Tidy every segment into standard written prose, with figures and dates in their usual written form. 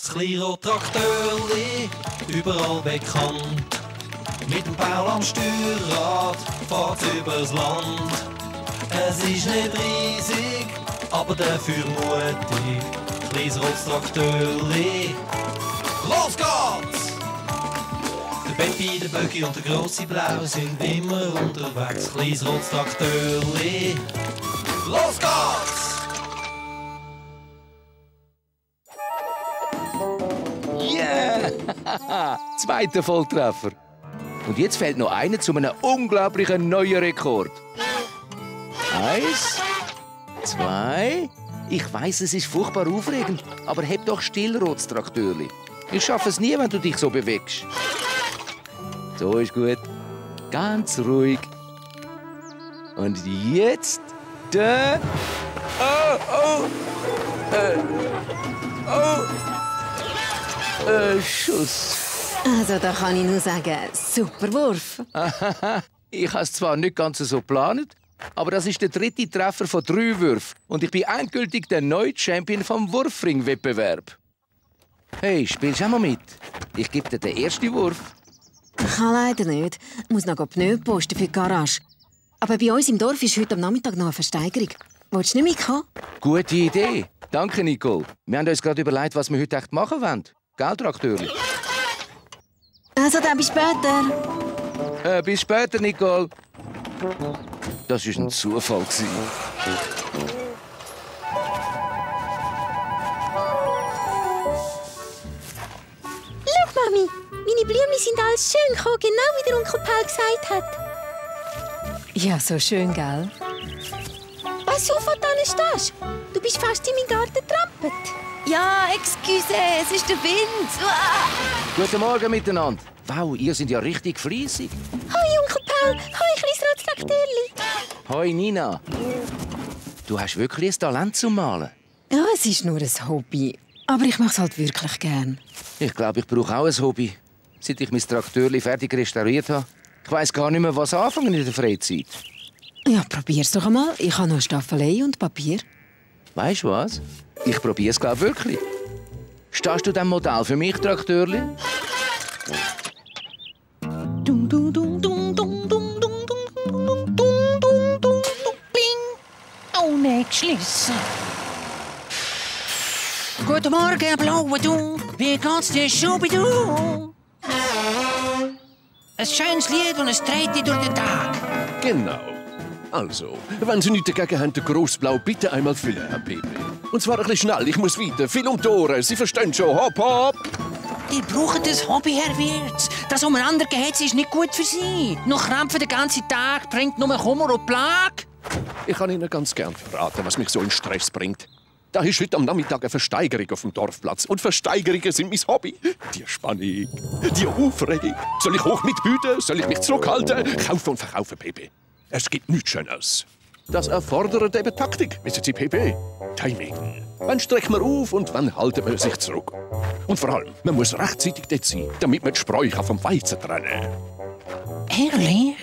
Das Kleinrad-Traktörli, überall bekannt. Mit dem Paul am Steuerrad fahrt's übers Land. Es ist nicht riesig, aber dafür mutig. Kleines rotes Traktörli. Los geht's! Der Peppi, der Böcki und der grosse Blau sind immer unterwegs. Kleines rotes Traktörli. Los geht's! Yeah! Zweiter Volltreffer. Und jetzt fehlt noch einer zu einem unglaublichen neuen Rekord. 1, 2. Ich weiss, es ist furchtbar aufregend, aber heb doch still, rotes Traktörli. Ich schaffe es nie, wenn du dich so bewegst. So ist gut. Ganz ruhig. Und jetzt da. Schuss. Also, da kann ich nur sagen, super Wurf. Ich habe es zwar nicht ganz so geplant, aber das ist der 3. Treffer von 3 Würfen. Und ich bin endgültig der neue Champion vom Wurfring-Wettbewerb. Hey, spielst du auch mal mit? Ich gebe dir den ersten Wurf. Ich kann leider nicht. Ich muss noch Pneu posten für die Garage. Aber bei uns im Dorf ist heute am Nachmittag noch eine Versteigerung. Willst du nicht mitkommen? Gute Idee. Danke, Nicole. Wir haben uns gerade überlegt, was wir heute echt machen wollen. Gell, Traktörli? Also, dann bis später. Bis später, Nicole. Das war ein Zufall. Schau, Mami, meine Blümchen sind alles schön gekommen, genau wie der Onkel Paul gesagt hat. Ja, so schön, gell? Pass auf, wo du stehst. Du bist fast in meinen Garten getrampelt. Ja, excuse, es ist der Wind. Guten Morgen miteinander. Wow, ihr seid ja richtig fleissig. Hoi, Onkel Paul. Hoi, kleines rotes Traktörli. Hoi, Nina. Du hast wirklich ein Talent zum Malen. Ja, es ist nur ein Hobby. Aber ich mache es halt wirklich gern. Ich glaube, ich brauche auch ein Hobby. Seit ich mein Traktörli fertig restauriert habe. Ich weiss gar nicht mehr, was anfangen in der Freizeit. Ja, probier's doch einmal. Ich habe noch Staffelei und Papier. Weißt du was? Ich probiere es, glaube wirklich. Stehst du dem Modell für mich, Traktörli? Oh, nicht schließen. Guten Morgen, Blaue Du. Wie geht's dir, Schubidu? Ein schönes Lied und es dreht dich durch den Tag. Genau. Also, wenn Sie nichts dagegen haben, den Grossblau bitte einmal füllen, Herr Pepe. Und zwar ein bisschen schnell, ich muss weiter. Viel um die Ohren, Sie verstehen schon. Hopp, hopp! Die brauchen das Hobby, Herr Wirtz. Das umeinander gehetzt ist nicht gut für Sie. Noch krampfen den ganzen Tag bringt nur Kummer und Plage. Ich kann Ihnen ganz gern verraten, was mich so in Stress bringt. Da ist heute am Nachmittag eine Versteigerung auf dem Dorfplatz. Und Versteigerungen sind mein Hobby. Die Spannung, die Aufregung. Soll ich hoch mitbieten? Soll ich mich zurückhalten? Kaufen und verkaufen, Pepe. Es gibt nichts Schönes. Das erfordert eben Taktik, wissen Sie, Pepe? Timing. Wann streckt man auf und wann haltet man sich zurück? Und vor allem, man muss rechtzeitig dort sein, damit man die Spreu vom Weizen trennen kann. Ehrlich?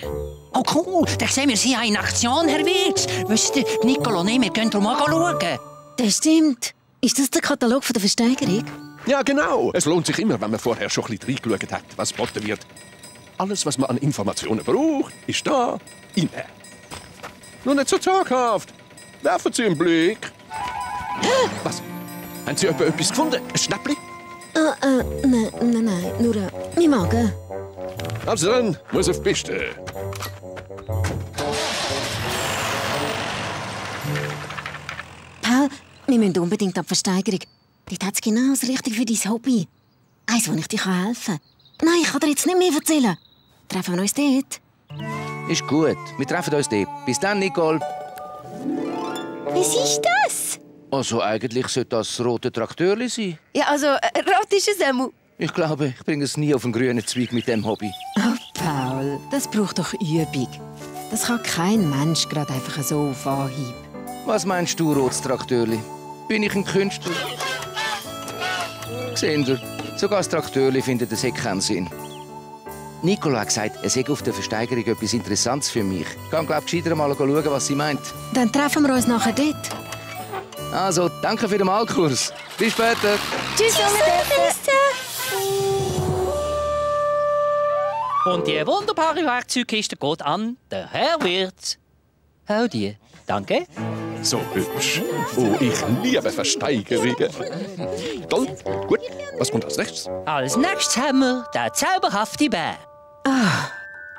Oh cool, da sehen wir Sie ja in Aktion, Herr Wirtz. Wisst ihr, Nicolo und ich, wir gehen darum auch schauen. Das stimmt. Ist das der Katalog von der Versteigerung? Ja, genau. Es lohnt sich immer, wenn man vorher schon ein bisschen reingeschaut hat, was geboten wird. Alles, was man an Informationen braucht, ist da. Inne. Nur nicht so zaghaft. Werfen Sie einen Blick. Was? Haben Sie etwas gefunden? Ein Schnäppli? Nein, nur mein Magen. Also dann, muss auf die Piste. Paul, wir müssen unbedingt an die Versteigerung. Dort hat es genau das Richtige für dein Hobby. Eins, wo ich dir helfen kann. Nein, ich kann dir jetzt nicht mehr erzählen. Treffen wir uns dort? Ist gut. Wir treffen uns dort. Bis dann, Nicole. Was ist das? Also, eigentlich sollte das rote Traktörli sein. Ja, also, rot ist es einmal. Ich glaube, ich bringe es nie auf einen grünen Zweig mit dem Hobby. Oh, Paul, das braucht doch Übung. Das kann kein Mensch gerade einfach so auf Anhieb. Was meinst du, rotes Traktörli? Bin ich ein Künstler? Sehen Sie, sogar das Traktörli findet, es hat keinen Sinn. Nicola hat gesagt, es sei auf der Versteigerung etwas Interessantes für mich. Ich kann, glaube ich, gescheiter mal schauen, was sie meint. Dann treffen wir uns nachher dort. Also, danke für den Malkurs. Bis später. Tschüss, Melissa. Und die wunderbare Werkzeugkiste geht an den Herr Wirtz. Hau die. Danke. So hübsch. Oh, ich liebe Versteigerungen. Toll. Gut. Was kommt als nächstes? Als nächstes haben wir den zauberhaften Bär.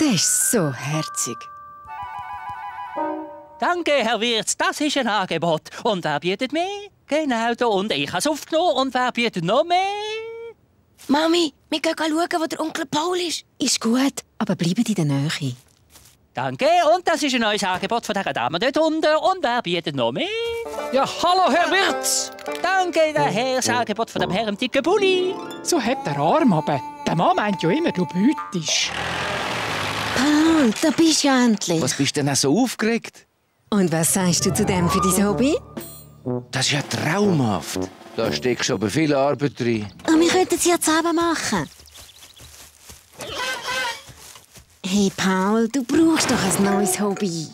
Der ist so herzig. Danke, Herr Wirtz, das ist ein Angebot. Und wer bietet mehr? Genau, da unten. Ich habe es aufgenommen. Und wer bietet noch mehr? Mami, wir gehen schauen, wo der Onkel Paul ist. Ist gut, aber bleibt in der Nähe. Danke, und das ist ein neues Angebot von dieser Dame dort unten. Und wer bietet noch mehr? Ja, hallo, Herr Wirtz. Danke, der Herr, das Angebot von dem Herrn im dicken Bulli. So hat der Arm aber. Der Mann meint ja immer, du bietest. Paul, da bist du ja endlich. Was bist du denn auch so aufgeregt? Und was sagst du zu dem für dein Hobby? Das ist ja traumhaft. Da steckst du aber viel Arbeit drin. Wir könnten es ja zusammen machen. Hey Paul, du brauchst doch ein neues Hobby.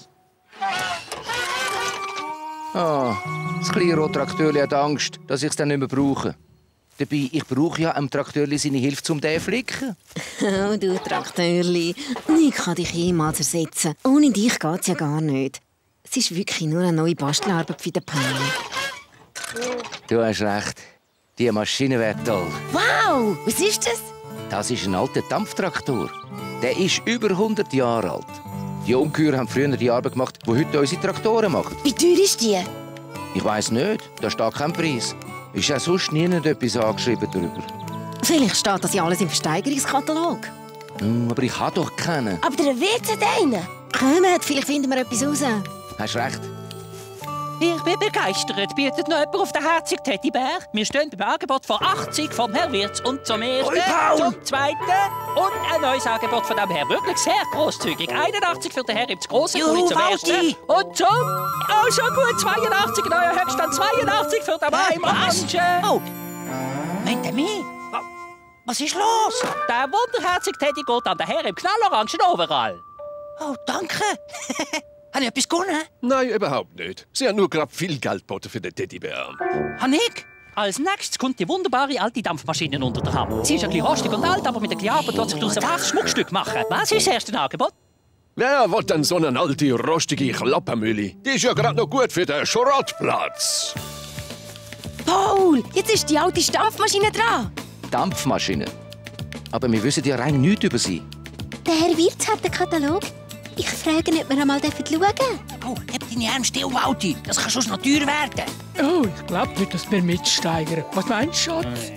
Das kleine Rottrakteurli hat Angst, dass ich es dann nicht mehr brauche. Dabei, ich brauche ja am Trakteurli seine Hilfe, um den zu flicken. Oh, du Trakteurli. Ich kann dich jemals ersetzen. Ohne dich geht's ja gar nicht. Es ist wirklich nur eine neue Bastelarbeit für den Paul. Du hast recht. Die Maschine wäre toll. Wow, was ist das? Das ist ein alter Dampftraktor. Der ist über 100 Jahre alt. Die Ungeheuer haben früher die Arbeit gemacht, die heute unsere Traktoren machen. Wie teuer ist die? Ich weiss nicht, da steht kein Preis. Ist ja sonst nie etwas angeschrieben darüber. Vielleicht steht das ja alles im Versteigerungskatalog. Aber ich habe doch keinen. Aber der Wirtz hat einen. Kommt, vielleicht finden wir etwas raus. Hast recht. Ich bin begeistert. Bietet noch jemand auf den herzigen Teddybär? Wir stehen beim Angebot von 80 vom Herrn Wirtz und zum ersten, zum zweiten und ein neues Angebot von dem Herrn. Wirklich sehr großzügig. 81 für den Herr im grossen Pulli zum ersten. Und zum, oh schon gut, 82, neuer Höchststand 82 für den Mann im Orange. Oh, meint er mich? Was ist los? Der wunderherzige Teddy geht an den Herr im knallorangen Overall. Oh, danke. Habe ich etwas gewonnen? Nein, überhaupt nicht. Sie haben nur gerade viel Geld geboten für den Teddybär. Habe ich? Als nächstes kommt die wunderbare alte Dampfmaschine unter der Hand. Sie ist ein bisschen rostig und alt, aber mit der Arbeit lässt sich daraus ein wahres Schmuckstück machen. Was ist das erste Angebot? Wer will denn so eine alte, rostige Klappermühle? Die ist ja gerade noch gut für den Schrottplatz. Paul, jetzt ist die alte Stampfmaschine dran. Dampfmaschine. Aber wir wissen ja rein nichts über sie. Der Herr Wirtz hat den Katalog. Ich frage, ob wir einmal schauen dürfen. Oh, heb deine Arme still, Walti. Das kann sonst noch teuer werden. Oh, ich glaube nicht, dass wir mitsteigern. Was meinst du, Schatz?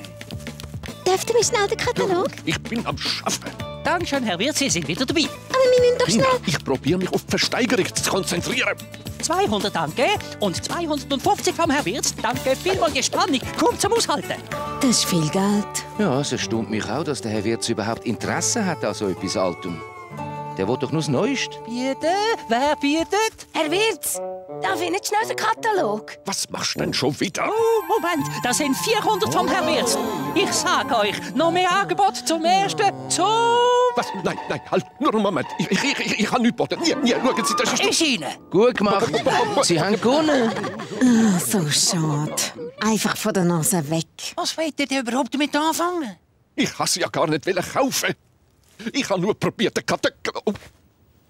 Dürften wir schnell den Katalog? Ich bin am Schaffen. Dankeschön, Herr Wirtz, Sie sind wieder dabei. Aber wir müssen doch schnell... Ich probiere mich auf die Versteigerung zu konzentrieren. 200, danke. Und 250 vom Herr Wirtz. Danke vielmals, die Spannung. Kommt zum Aushalten. Das ist viel Geld. Ja, es erstaunt mich auch, dass der Herr Wirtz überhaupt Interesse hat an so etwas Altem. Der will doch nur das Neueste. Bieten? Wer bietet? Herr Wirtz, darf ich nicht schnell den Katalog? Was machst du denn schon wieder? Oh, Moment, das sind 400 vom Herr Wirtz. Ich sag euch, noch mehr Angebot zum ersten, zum... Was? Nein, halt, nur einen Moment. Ich kann nichts boten. Nie, schauen Sie, das ist... Ist Ihnen. Gut gemacht. Sie haben gewonnen. So schade. Einfach von der Nase weg. Was wollt ihr denn überhaupt damit anfangen? Ich habe sie ja gar nicht kaufen. Ich habe nur probiert, den Katalog... Oh.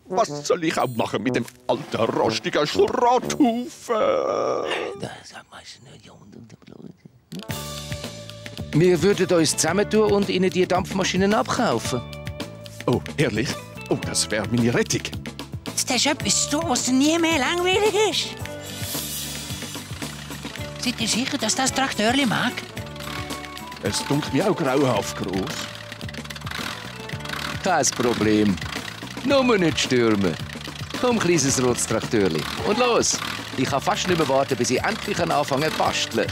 Was soll ich auch machen mit dem alten, rostigen Schrotthaufen? Wir würden uns zusammentun und Ihnen die Dampfmaschinen abkaufen. Oh, ehrlich? Oh, das wäre meine Rettung. Jetzt hast du etwas zu tun, was dir nie mehr langweilig ist. Seid ihr sicher, dass das Trakteurli mag? Es dunkelt mir auch grauenhaft groß. Kein Problem. Nur nicht stürmen. Komm, kleines rotes Trakteurli. Und los! Ich kann fast nicht mehr warten, bis ich endlich anfangen zu basteln.